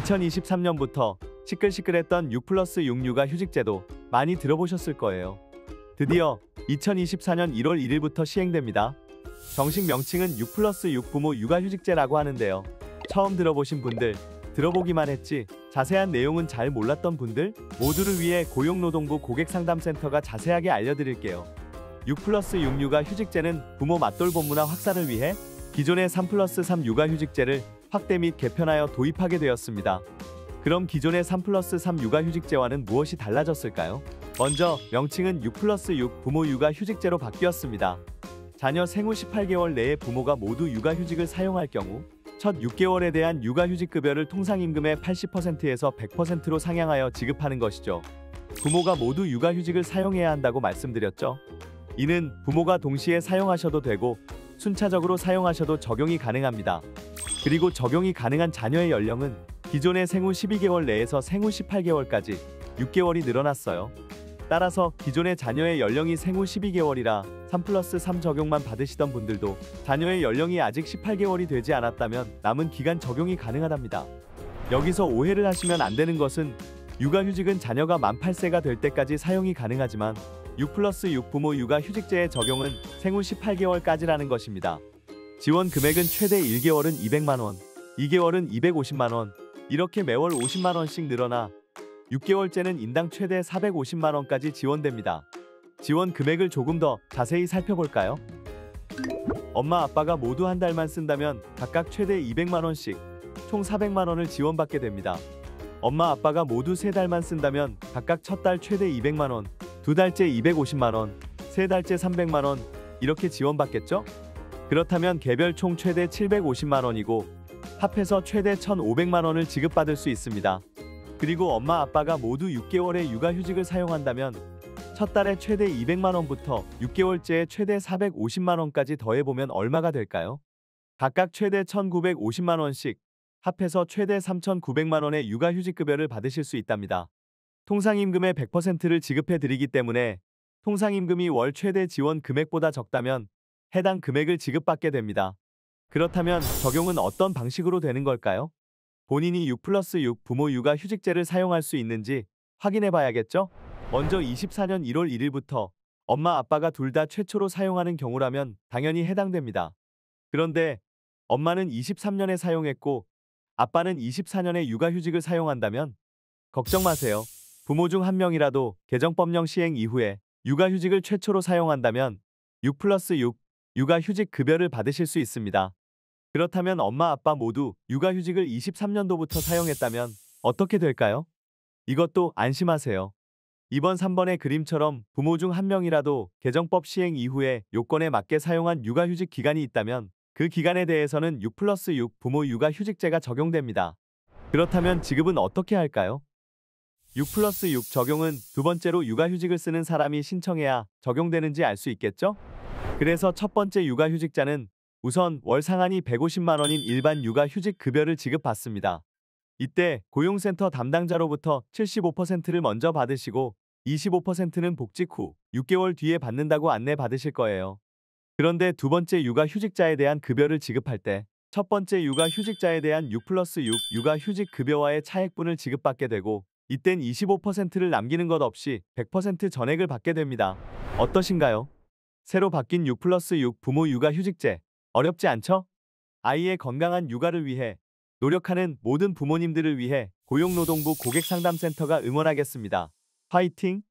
2023년부터 시끌시끌했던 6+6 육아휴직제도 많이 들어보셨을 거예요. 드디어 2024년 1월 1일부터 시행됩니다. 정식 명칭은 6+6 부모 육아휴직제라고 하는데요. 처음 들어보신 분들, 들어보기만 했지 자세한 내용은 잘 몰랐던 분들 모두를 위해 고용노동부 고객상담센터가 자세하게 알려드릴게요. 6+6 육아휴직제는 부모 맞돌봄 문화 확산을 위해 기존의 3+3 육아휴직제를 확대 및 개편하여 도입하게 되었습니다. 그럼 기존의 3+3 육아휴직제와는 무엇이 달라졌을까요? 먼저 명칭은 6+6 부모 육아휴직제로 바뀌었습니다. 자녀 생후 18개월 내에 부모가 모두 육아휴직을 사용할 경우 첫 6개월에 대한 육아휴직급여를 통상임금의 80%에서 100%로 상향하여 지급하는 것이죠. 부모가 모두 육아휴직을 사용해야 한다고 말씀드렸죠. 이는 부모가 동시에 사용하셔도 되고 순차적으로 사용하셔도 적용이 가능합니다. 그리고 적용이 가능한 자녀의 연령은 기존의 생후 12개월 내에서 생후 18개월까지 6개월이 늘어났어요. 따라서 기존의 자녀의 연령이 생후 12개월이라 3+3 적용만 받으시던 분들도 자녀의 연령이 아직 18개월이 되지 않았다면 남은 기간 적용이 가능하답니다. 여기서 오해를 하시면 안 되는 것은 육아휴직은 자녀가 만 8세가 될 때까지 사용이 가능하지만 6+6 부모 육아휴직제의 적용은 생후 18개월까지라는 것입니다. 지원 금액은 최대 1개월은 200만 원, 2개월은 250만 원, 이렇게 매월 50만 원씩 늘어나 6개월째는 인당 최대 450만 원까지 지원됩니다. 지원 금액을 조금 더 자세히 살펴볼까요? 엄마 아빠가 모두 한 달만 쓴다면 각각 최대 200만 원씩 총 400만 원을 지원받게 됩니다. 엄마 아빠가 모두 3달만 쓴다면 각각 첫 달 최대 200만 원, 두 달째 250만 원, 세 달째 300만 원 이렇게 지원받겠죠? 그렇다면 개별 총 최대 750만 원이고 합해서 최대 1,500만 원을 지급받을 수 있습니다. 그리고 엄마 아빠가 모두 6개월의 육아휴직을 사용한다면 첫 달에 최대 200만 원부터 6개월째에 최대 450만 원까지 더해보면 얼마가 될까요? 각각 최대 1,950만 원씩 합해서 최대 3,900만 원의 육아휴직급여를 받으실 수 있답니다. 통상임금의 100%를 지급해드리기 때문에 통상임금이 월 최대 지원 금액보다 적다면 해당 금액을 지급받게 됩니다. 그렇다면 적용은 어떤 방식으로 되는 걸까요? 본인이 6+6 부모 육아휴직제를 사용할 수 있는지 확인해 봐야겠죠? 먼저 24년 1월 1일부터 엄마 아빠가 둘 다 최초로 사용하는 경우라면 당연히 해당됩니다. 그런데 엄마는 23년에 사용했고 아빠는 24년에 육아휴직을 사용한다면 걱정 마세요. 부모 중 한 명이라도 개정법령 시행 이후에 육아휴직을 최초로 사용한다면 6+6 육아휴직 급여를 받으실 수 있습니다. 그렇다면 엄마 아빠 모두 육아휴직을 23년도부터 사용했다면 어떻게 될까요? 이것도 안심하세요. 이번 3번의 그림처럼 부모 중 한 명이라도 개정법 시행 이후에 요건에 맞게 사용한 육아휴직 기간이 있다면 그 기간에 대해서는 6+6 부모 육아휴직제가 적용됩니다. 그렇다면 지급은 어떻게 할까요? 6+6 적용은 두 번째로 육아휴직을 쓰는 사람이 신청해야 적용되는지 알 수 있겠죠? 그래서 첫 번째 육아휴직자는 우선 월 상한이 150만 원인 일반 육아휴직 급여를 지급받습니다. 이때 고용센터 담당자로부터 75%를 먼저 받으시고 25%는 복직 후 6개월 뒤에 받는다고 안내 받으실 거예요. 그런데 두 번째 육아휴직자에 대한 급여를 지급할 때 첫 번째 육아휴직자에 대한 6+6 육아휴직 급여와의 차액분을 지급받게 되고 이땐 25%를 남기는 것 없이 100% 전액을 받게 됩니다. 어떠신가요? 새로 바뀐 6+6 부모 육아휴직제 어렵지 않죠? 아이의 건강한 육아를 위해 노력하는 모든 부모님들을 위해 고용노동부 고객상담센터가 응원하겠습니다. 화이팅!